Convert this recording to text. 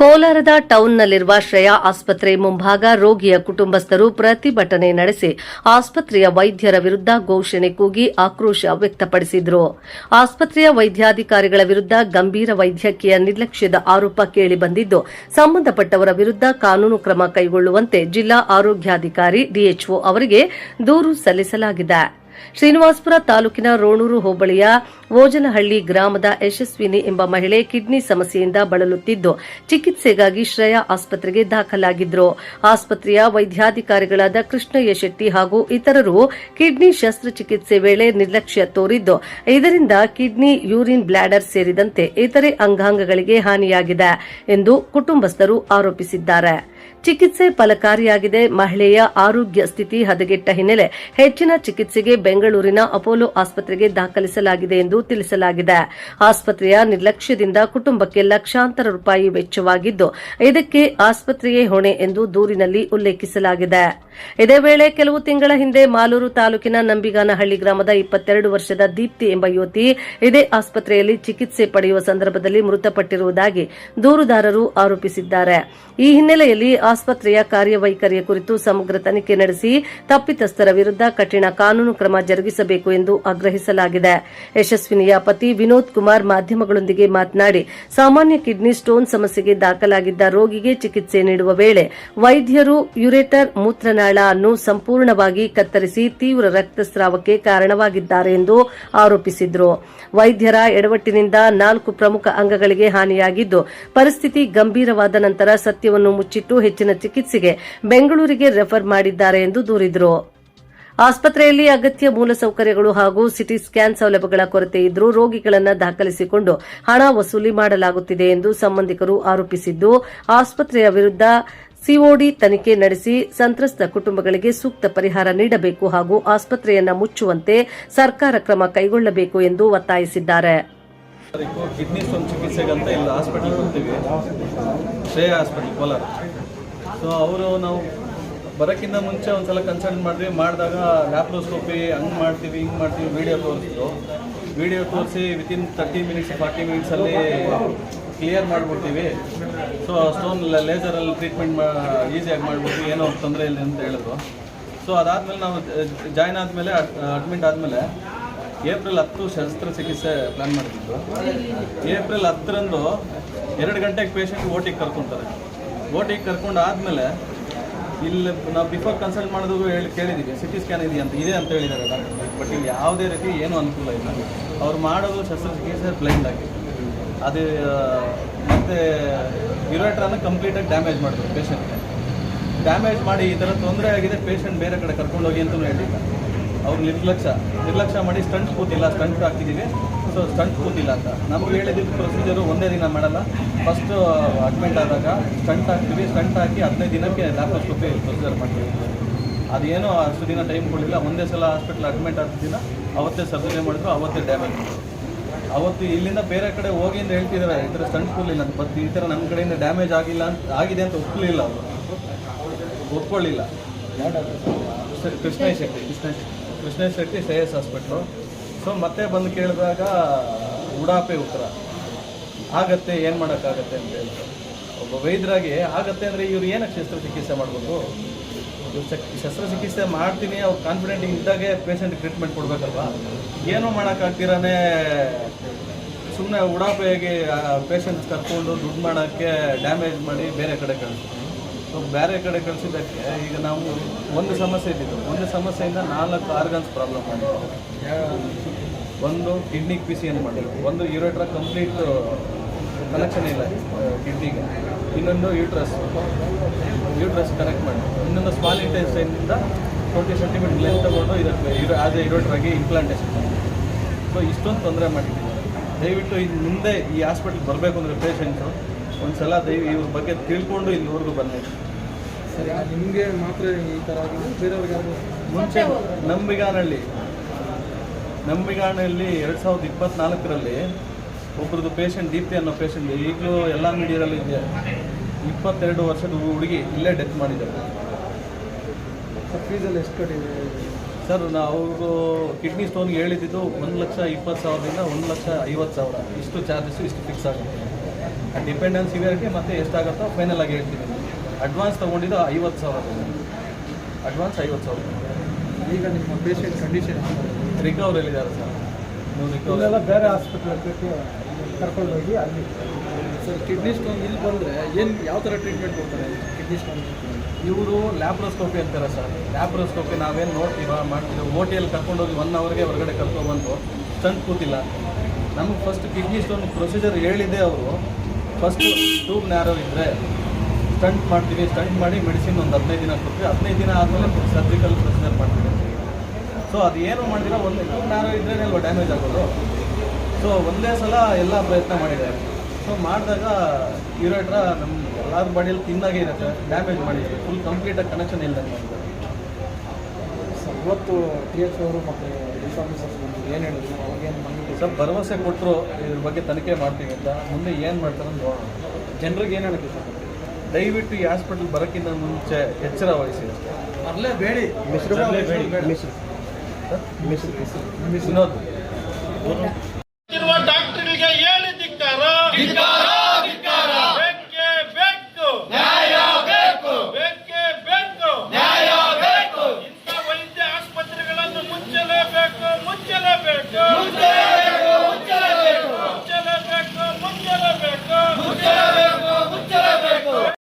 ಕೋಲಾರದ ಟೌನ್ನಲ್ಲಿರುವ ಶ್ರೇಯಾ ಆಸ್ಪತ್ರೆ ಮುಂಭಾಗ ರೋಗಿಯ ಕುಟುಂಬಸ್ಥರು ಪ್ರತಿಭಟನೆ ನಡೆಸಿ ಆಸ್ಪತ್ರೆಯ ವೈದ್ಯರ ವಿರುದ್ಧ ಘೋಷಣೆ ಕೂಗಿ ಆಕ್ರೋಶ ವ್ಯಕ್ತಪಡಿಸಿದರು. ಆಸ್ಪತ್ರೆಯ ವೈದ್ಯಾಧಿಕಾರಿಗಳ ವಿರುದ್ಧ ಗಂಭೀರ ವೈದ್ಯಕೀಯ ನಿರ್ಲಕ್ಷ್ಯದ ಆರೋಪ ಕೇಳಿಬಂದಿದ್ದು, ಸಂಬಂಧಪಟ್ಟವರ ವಿರುದ್ಧ ಕಾನೂನು ಕ್ರಮ ಕೈಗೊಳ್ಳುವಂತೆ ಜಿಲ್ಲಾ ಆರೋಗ್ಯಾಧಿಕಾರಿ ಡಿಎಚ್ಒ ಅವರಿಗೆ ದೂರು ಸಲ್ಲಿಸಲಾಗಿದೆ. ಶ್ರೀನಿವಾಸಪುರ ತಾಲೂಕಿನ ರೋಣೂರು ಹೋಬಳಿಯ ಓಜಲಹಳ್ಳಿ ಗ್ರಾಮದ ಯಶಸ್ವಿನಿ ಎಂಬ ಮಹಿಳೆ ಕಿಡ್ನಿ ಸಮಸ್ಯೆಯಿಂದ ಬಳಲುತ್ತಿದ್ದು, ಚಿಕಿತ್ಸೆಗಾಗಿ ಶ್ರೇಯಾ ಆಸ್ಪತ್ರೆಗೆ ದಾಖಲಾಗಿದ್ದರು. ಆಸ್ಪತ್ರೆಯ ವೈದ್ಯಾಧಿಕಾರಿಗಳಾದ ಕೃಷ್ಣಯ್ಯ ಶೆಟ್ಟಿ ಹಾಗೂ ಇತರರು ಕಿಡ್ನಿ ಶಸ್ತ್ರಚಿಕಿತ್ಸೆ ವೇಳೆ ನಿರ್ಲಕ್ಷ್ಯ ತೋರಿದ್ದು, ಇದರಿಂದ ಕಿಡ್ನಿ, ಯೂರಿನ್ ಬ್ಲಾಡರ್ ಸೇರಿದಂತೆ ಇತರೆ ಅಂಗಾಂಗಗಳಿಗೆ ಹಾನಿಯಾಗಿದೆ ಎಂದು ಕುಟುಂಬಸ್ಥರು ಆರೋಪಿಸಿದ್ದಾರೆ. ಚಿಕಿತ್ಸೆ ಫಲಕಾರಿಯಾಗಿದೆ. ಮಹಿಳೆಯ ಆರೋಗ್ಯ ಸ್ಥಿತಿ ಹದಗೆಟ್ಟ ಹಿನ್ನೆಲೆ ಹೆಚ್ಚಿನ ಚಿಕಿತ್ಸೆಗೆ ಬೆಂಗಳೂರಿನ ಅಪೋಲೋ ಆಸ್ಪತ್ರೆಗೆ ದಾಖಲಿಸಲಾಗಿದೆ ಎಂದು ತಿಳಿಸಲಾಗಿದೆ. ಆಸ್ಪತ್ರೆಯ ನಿರ್ಲಕ್ಷ್ಯದಿಂದ ಕುಟುಂಬಕ್ಕೆ ಲಕ್ಷಾಂತರ ರೂಪಾಯಿ ವೆಚ್ಚವಾಗಿದ್ದು, ಇದಕ್ಕೆ ಆಸ್ಪತ್ರೆಯೇ ಹೊಣೆ ಎಂದು ದೂರಿನಲ್ಲಿ ಉಲ್ಲೇಖಿಸಲಾಗಿದೆ. ಇದೇ ವೇಳೆ ಕೆಲವು ತಿಂಗಳ ಹಿಂದೆ ಮಾಲೂರು ತಾಲೂಕಿನ ನಂಬಿಗಾನಹಳ್ಳಿ ಗ್ರಾಮದ 22 ವರ್ಷದ ದೀಪ್ತಿ ಎಂಬ ಯುವತಿ ಇದೇ ಆಸ್ಪತ್ರೆಯಲ್ಲಿ ಚಿಕಿತ್ಸೆ ಪಡೆಯುವ ಸಂದರ್ಭದಲ್ಲಿ ಮೃತಪಟ್ಟಿರುವುದಾಗಿ ದೂರುದಾರರು ಆರೋಪಿಸಿದ್ದಾರೆ. ಈ ಹಿನ್ನೆಲೆಯಲ್ಲಿ ಆಸ್ಪತ್ರೆಯ ಕಾರ್ಯವೈಖರಿಯ ಕುರಿತು ಸಮಗ್ರ ತನಿಖೆ ನಡೆಸಿ ತಪ್ಪಿತಸ್ಥರ ವಿರುದ್ಧ ಕಠಿಣ ಕಾನೂನು ಕ್ರಮ ಜರುಗಿಸಬೇಕು ಎಂದು ಆಗ್ರಹಿಸಲಾಗಿದೆ. ಯಶಸ್ವಿನಿಯ ಪತಿ ವಿನೋದ್ ಕುಮಾರ್ ಮಾಧ್ಯಮಗಳೊಂದಿಗೆ ಮಾತನಾಡಿ, ಸಾಮಾನ್ಯ ಕಿಡ್ನಿ ಸ್ಟೋನ್ ಸಮಸ್ಯೆಗೆ ದಾಖಲಾಗಿದ್ದ ರೋಗಿಗೆ ಚಿಕಿತ್ಸೆ ನೀಡುವ ವೇಳೆ ವೈದ್ಯರು ಯುರೇಟರ್ ಮೂತ್ರನಾಳ ಅನ್ನು ಸಂಪೂರ್ಣವಾಗಿ ಕತ್ತರಿಸಿ ತೀವ್ರ ರಕ್ತಸ್ರಾವಕ್ಕೆ ಕಾರಣವಾಗಿದ್ದಾರೆ ಎಂದು ಆರೋಪಿಸಿದರು. ವೈದ್ಯರ ಎಡವಟ್ಟಿನಿಂದ 4 ಪ್ರಮುಖ ಅಂಗಗಳಿಗೆ ಹಾನಿಯಾಗಿದ್ದು, ಪರಿಸ್ಥಿತಿ ಗಂಭೀರವಾದ ನಂತರ ಸತ್ಯವನ್ನು ಮುಚ್ಚಿಟ್ಟು ಹೆಚ್ಚಿನ ಚಿಕಿತ್ಸೆಗೆ ಬೆಂಗಳೂರಿಗೆ ರೆಫರ್ ಮಾಡಿದ್ದಾರೆ ಎಂದು ದೂರಿದರು. ಆಸ್ಪತ್ರೆಯಲ್ಲಿ ಅಗತ್ಯ ಮೂಲಸೌಕರ್ಯಗಳು ಹಾಗೂ ಸಿಟಿ ಸ್ಕ್ಯಾನ್ ಸೌಲಭ್ಯಗಳ ಕೊರತೆ ಇದ್ದರೂ ರೋಗಿಗಳನ್ನು ದಾಖಲಿಸಿಕೊಂಡು ಹಣ ವಸೂಲಿ ಮಾಡಲಾಗುತ್ತಿದೆ ಎಂದು ಸಂಬಂಧಿಕರು ಆರೋಪಿಸಿದ್ದು, ಆಸ್ಪತ್ರೆಯ ವಿರುದ್ಧ ಸಿಒಡಿ ತನಿಖೆ ನಡೆಸಿ ಸಂತ್ರಸ್ತ ಕುಟುಂಬಗಳಿಗೆ ಸೂಕ್ತ ಪರಿಹಾರ ನೀಡಬೇಕು ಹಾಗೂ ಆಸ್ಪತ್ರೆಯನ್ನು ಮುಚ್ಚುವಂತೆ ಸರ್ಕಾರ ಕ್ರಮ ಕೈಗೊಳ್ಳಬೇಕು ಎಂದು ಒತ್ತಾಯಿಸಿದ್ದಾರೆ. ಕಿಡ್ನಿ ಸ್ಟೋನ್ ಚಿಕಿತ್ಸೆಗಂತ ಇಲ್ಲಿ ಹಾಸ್ಪಿಟಲ್ ಬರ್ತೀವಿ, ಶ್ರೇಯಾ ಹಾಸ್ಪಿಟಲ್ ಕೋಲಾರ. ಸೊ ಅವರು ನಾವು ಬರೋಕ್ಕಿಂತ ಮುಂಚೆ ಒಂದ್ಸಲ ಕನ್ಸಲ್ಟ್ ಮಾಡಿದಾಗ ಲ್ಯಾಪ್ರೋಸ್ಕೋಪಿ ಹಂಗೆ ಮಾಡ್ತೀವಿ ಹಿಂಗೆ ಮಾಡ್ತೀವಿ ವಿಡಿಯೋ ತೋರಿಸಿ ವಿತಿನ್ 30 ಮಿನಿಟ್ಸ್ 40 ಮಿನಿಟ್ಸಲ್ಲಿ ಕ್ಲಿಯರ್ ಮಾಡಿಬಿಡ್ತೀವಿ. ಸೊ ಸ್ಟೋನ್ ಲೇಸರಲ್ಲಿ ಟ್ರೀಟ್ಮೆಂಟ್ ಈಸಿಯಾಗಿ ಮಾಡಿಬಿಡ್ತೀವಿ, ಏನೋ ತೊಂದರೆ ಇಲ್ಲ ಅಂತ ಹೇಳಿದ್ರು. ಸೊ ಅದಾದಮೇಲೆ ನಾವು ಜಾಯ್ನ್ ಆದಮೇಲೆ ಅಡ್ಮಿಟ್ ಆದಮೇಲೆ ಏಪ್ರಿಲ್ 10 ಶಸ್ತ್ರಚಿಕಿತ್ಸೆ ಪ್ಲ್ಯಾನ್ ಮಾಡಿದ್ದು. ಏಪ್ರಿಲ್ 10ರಂದು 2 ಗಂಟೆಗೆ ಪೇಷಂಟ್ ಓಟಿಗೆ ಕರ್ಕೊತಾರೆ. ಓಟಿಗೆ ಕರ್ಕೊಂಡು ಆದಮೇಲೆ ಇಲ್ಲಿ ನಾವು ಬಿಫೋರ್ ಕನ್ಸಲ್ಟ್ ಮಾಡೋದು ಕೇಳಿದ್ದೀವಿ, ಸಿಟಿ ಸ್ಕ್ಯಾನ್ ಇದೆ ಅಂತ ಹೇಳಿದ್ದಾರೆ ಡಾಕ್ಟರ್. ಬಟ್ ಇಲ್ಲಿ ಯಾವುದೇ ರೀತಿ ಏನೂ ಅನುಕೂಲ ಇಲ್ಲ. ಅವ್ರು ಮಾಡೋದು ಶಸ್ತ್ರಚಿಕಿತ್ಸೆ ಬ್ಲೈಂಡ್ ಆಗಿ, ಅದು ಮತ್ತು ಯುರೇಟರನ್ನು ಕಂಪ್ಲೀಟಾಗಿ ಡ್ಯಾಮೇಜ್ ಮಾಡಿದ್ರು. ಪೇಷಂಟ್ಗೆ ಡ್ಯಾಮೇಜ್ ಮಾಡಿ ಈ ಥರ ತೊಂದರೆ ಆಗಿದೆ, ಪೇಷಂಟ್ ಬೇರೆ ಕಡೆ ಕರ್ಕೊಂಡೋಗಿ ಅಂತಲೂ ಹೇಳಿಲ್ಲ. ಅವ್ರು ನಿರ್ಲಕ್ಷ್ಯ ಮಾಡಿ ಸ್ಟಂಟ್ ಕೂತಿಲ್ಲ, ಸ್ಟಂಟ್ ಹಾಕಿದ್ದೀವಿ, ಸೊ ಸ್ಟಂಟ್ ಕೂತಿಲ್ಲ ಅಂತ ನಮ್ಗೆ ಹೇಳಿದ್ದು. ಪ್ರೊಸೀಜರು ಒಂದೇ ದಿನ ಮಾಡಲ್ಲ. ಫಸ್ಟ್ ಅಡ್ಮಿಟ್ ಆದಾಗ ಸ್ಟಂಟ್ ಹಾಕ್ತೀವಿ, ಸ್ಟಂಟ್ ಹಾಕಿ 15 ದಿನಕ್ಕೆ ಲ್ಯಾಪ್ರೋಸ್ಕೋಪಿ ಪ್ರೊಸೀಜರ್ ಮಾಡ್ತೀವಿ. ಅದೇನೋ ಅಷ್ಟು ದಿನ ಟೈಮ್ ಕೊಡಲಿಲ್ಲ. ಒಂದೇ ಸಲ ಹಾಸ್ಪಿಟ್ಲ್ ಅಡ್ಮಿಟ್ ಆದ ದಿನ ಅವತ್ತೇ ಸರ್ಜರಿ ಮಾಡಿದ್ರು, ಅವತ್ತೇ ಡ್ಯಾಮೇಜ್ ಮಾಡಿದ್ರು. ಅವತ್ತು ಇಲ್ಲಿಂದ ಬೇರೆ ಕಡೆ ಹೋಗಿ ಅಂತ ಹೇಳ್ತಿದ್ದಾರೆ, ಈ ಥರ ಸ್ಟಂಟ್ ಕೂಡಲಿಲ್ಲ ಅಂತ. ಬಟ್ ಈ ಥರ ನಮ್ಮ ಕಡೆಯಿಂದ ಡ್ಯಾಮೇಜ್ ಆಗಿದೆ ಅಂತ ಒಪ್ಪಲಿಲ್ಲ, ಅವರು ಒಪ್ಕೊಳ್ಳಿಲ್ಲ. ಕೃಷ್ಣಯ್ಯ ಶೆಟ್ಟಿ ಶ್ರೇಯಸ್ ಹಾಸ್ಪಿಟ್ಲು. ಸೊ ಮತ್ತೆ ಬಂದು ಕೇಳಿದಾಗ ಉಡಾಪೆ ಉತ್ತರ, ಆಗತ್ತೆ, ಏನು ಮಾಡೋಕ್ಕಾಗತ್ತೆ ಅಂತ ಹೇಳ್ತಾರೆ. ಒಬ್ಬ ವೈದ್ಯರಾಗಿ ಆಗತ್ತೆ ಅಂದರೆ ಇವ್ರು ಏನಕ್ಕೆ ಶಸ್ತ್ರಚಿಕಿತ್ಸೆ ಮಾಡ್ಬೋದು? ಶಸ್ತ್ರಚಿಕಿತ್ಸೆ ಮಾಡ್ತೀನಿ ಅವ್ರು ಕಾನ್ಫಿಡೆಂಟ್ ಇದ್ದಾಗೆ ಪೇಷಂಟ್ಗೆ ಟ್ರೀಟ್ಮೆಂಟ್ ಕೊಡಬೇಕಲ್ವಾ? ಏನೂ ಮಾಡೋಕ್ಕಾಗ್ತಿರಾನೇ ಸುಮ್ಮನೆ ಉಡಾಪೆಯಾಗಿ ಪೇಷಂಟ್ಸ್ ಕರ್ಕೊಂಡು ದುಡ್ಡು ಮಾಡೋಕ್ಕೆ ಡ್ಯಾಮೇಜ್ ಮಾಡಿ ಬೇರೆ ಕಡೆ ಕಳಿಸ್ತೀವಿ. ಸೊ ಬೇರೆ ಕಡೆ ಕಳಿಸಿದ್ದಕ್ಕೆ ಈಗ ನಾವು ಒಂದು ಸಮಸ್ಯೆ ಇದ್ದಿದ್ದು, ಒಂದು ಸಮಸ್ಯೆಯಿಂದ 4 ಆರ್ಗನ್ಸ್ ಪ್ರಾಬ್ಲಮ್ ಮಾಡಿದ್ದೀವಿ. ಒಂದು ಕಿಡ್ನಿ PCN ಮಾಡಿದ್ರು, ಒಂದು ಯುರೇಟರ್ ಕಂಪ್ಲೀಟ್ ಕನೆಕ್ಷನ್ ಇಲ್ಲ ಕಿಡ್ನಿಗೆ, ಇನ್ನೊಂದು ಯೂಟ್ರಸ್ ಕನೆಕ್ಟ್ ಮಾಡಿ, ಇನ್ನೊಂದು ಸ್ಮಾಲ್ ಇಂಟೆಸ್ಟೈನಿಂದ 20 ಸೆಂಟಿಮೀಟರ್ ಲೆಂತ್ ತಗೊಂಡು ಇದಕ್ಕೆ ಆಸ್ ಎ ಯುರೇಟರ್ ಆಗಿ ಇಂಪ್ಲಾಂಟೇಷನ್ ಮಾಡಿ. ಸೊ ಇಷ್ಟೊಂದು ತೊಂದರೆ ಮಾಡಿದ್ದೀವಿ. ದಯವಿಟ್ಟು ಇದು ಮುಂದೆ ಈ ಹಾಸ್ಪಿಟ್ಲಿಗೆ ಬರಬೇಕು ಅಂದರೆ ಪೇಷಂಟು ಒಂದು ಸಲ ಇವ್ರ ಬಗ್ಗೆ ತಿಳ್ಕೊಂಡು ಇಲ್ಲಿವರೆಗೂ ಬಂದಿದೆ. ಸರಿ, ನಿಮಗೆ ಮಾತ್ರ ಈ ಥರ ಬೇರೆಯವ್ರಿಗೆ ಮುಂಚೆ ನಂಬಿಗಾನಹಳ್ಳಿ 2024ರಲ್ಲಿ ಒಬ್ಬರದ್ದು ಪೇಷಂಟ್ ದೀಪ್ತಿ ಅನ್ನೋ ಪೇಷಂಟ್ ಈಗಲೂ ಎಲ್ಲ ಮೀಡಿಯಾದಲ್ಲಿ ಇದೆ. 22 ವರ್ಷದ ಹುಡುಗಿ ಇಲ್ಲೇ ಡೆತ್ ಮಾಡಿದ್ದಾರೆ. ಫೀಸಲ್ಲಿ ಎಷ್ಟು ಕಟ್ಟಿದೆ ಸರ್? ಅವರು ಕಿಡ್ನಿ ಸ್ಟೋನ್ಗೆ ಹೇಳಿದ್ದು 1,20,000ದಿಂದ 1,50,000 ಇಷ್ಟು ಚಾರ್ಜಸ್ಸು ಇಷ್ಟು ಫಿಕ್ಸ್ ಆಗುತ್ತೆ. ಡಿಪೆಂಡೆನ್ಸ್ ಸಿವಿಯರಿಟಿ ಮತ್ತು ಎಷ್ಟಾಗುತ್ತೋ ಫೈನಲ್ ಆಗಿ ಹೇಳ್ತೀನಿ. ಅಡ್ವಾನ್ಸ್ ತೊಗೊಂಡಿದ್ದು 50,000 ಅಡ್ವಾನ್ಸ್ 50,000. ಈಗ ನಿಮ್ಮ ಪೇಷಂಟ್ ಕಂಡೀಷನ್ ರಿಕವರಿಯಲ್ಲಿದ್ದಾರೆ ಸರ್. ನೀವು ರಿಕವರಿ ಬೇರೆ ಹಾಸ್ಪಿಟ್ಲಿಗೆ ಕರ್ಕೊಂಡೋಗಿ ಅಲ್ಲಿ ಸರ್ ಕಿಡ್ನಿ ಸ್ಟೋನ್ ಇಲ್ಲಿ ಬಂದರೆ ಏನು ಯಾವ ಥರ ಟ್ರೀಟ್ಮೆಂಟ್ ಕೊಡ್ತಾರೆ ಕಿಡ್ನಿ ಸ್ಟೋನ್? ಇವರು ಲ್ಯಾಪ್ರೋಸ್ಕೋಪಿ ಅಂತಾರೆ ಸರ್. ಲ್ಯಾಪ್ರೋಸ್ಕೋಪಿ ನಾವೇನು ಮಾಡ್ತೀವಿ ಓಟಿಯಲ್ಲಿ ಕರ್ಕೊಂಡೋಗಿ 1 ಅವರ್ಗೆ ಹೊರಗಡೆ ಕರ್ಕೊಬಂದು ಸ್ಟಂಟ್ ಕೂತಿಲ್ಲ. ನಮಗೆ ಫಸ್ಟ್ ಕಿಡ್ನಿ ಸ್ಟೋನ್ ಪ್ರೊಸೀಜರ್ ಹೇಳಿದ್ದೆ ಅವರು. ಫಸ್ಟು ಟ್ಯೂಬ್ ನ್ಯಾರೋ ಇದ್ದರೆ ಸ್ಟಂಟ್ ಮಾಡ್ತೀವಿ, ಸ್ಟಂಟ್ ಮಾಡಿ ಮೆಡಿಸಿನ್ ಒಂದು 15 ದಿನ ಕೊಡ್ತೀವಿ, 15 ದಿನ ಆದಮೇಲೆ ಸರ್ಜಿಕಲ್ ಪ್ರೊಸೀಜರ್ ಮಾಡ್ತೀವಿ. ಸೊ ಅದು ಏನು ಮಾಡಿದಿರ, ಒಂದು ಟ್ಯೂಬ್ ನ್ಯಾರೋ ಇದ್ರೇ ಅಲ್ವಾ ಡ್ಯಾಮೇಜ್ ಆಗೋದು. ಸೊ ಒಂದೇ ಸಲ ಎಲ್ಲ ಪ್ರಯತ್ನ ಮಾಡಿದ್ದಾರೆ. ಸೊ ಮಾಡಿದಾಗ ಯೂರೇಟ್ರ ನಮ್ಮ ಎಲ್ಲರ ಬಾಡಿಯಲ್ಲಿ ತಿನ್ನಾಗೆ ಇರುತ್ತೆ, ಡ್ಯಾಮೇಜ್ ಮಾಡಿದ್ದಾರೆ, ಫುಲ್ ಕಂಪ್ಲೀಟಾಗಿ ಕನೆಕ್ಷನ್ ಇಲ್ಲದಂಗೆ ಮಾಡಿದ್ದಾರೆ. ಇವತ್ತು TH ಅವರು ಮತ್ತು ಡಿಫಾರ್ಮರ್ಸ್ ಏನು ಹೇಳಿದ್ರು ಅವಾಗೇನು ಬಂದು ಸ್ವಲ್ಪ ಭರವಸೆ ಕೊಟ್ಟರು ಇದ್ರ ಬಗ್ಗೆ ತನಿಖೆ ಮಾಡ್ತೀವಿ ಅಂತ. ಮುಂದೆ ಏನು ಮಾಡ್ತಾರೆ ಅಂತ ನೋಡೋಣ. ಜನರಿಗೆ ಏನು ಹೇಳಕ್ಕೆ ಇಷ್ಟಪಡ್ತಾರೆ? ದಯವಿಟ್ಟು ಈ ಹಾಸ್ಪಿಟಲ್ ಬರೋಕ್ಕಿಂತ ಮುಂಚೆ ಎಚ್ಚರ ವಹಿಸಿ ಅಷ್ಟೇ. ಅಲ್ಲೇ ಬೇಡಿ ವಿನೋದ್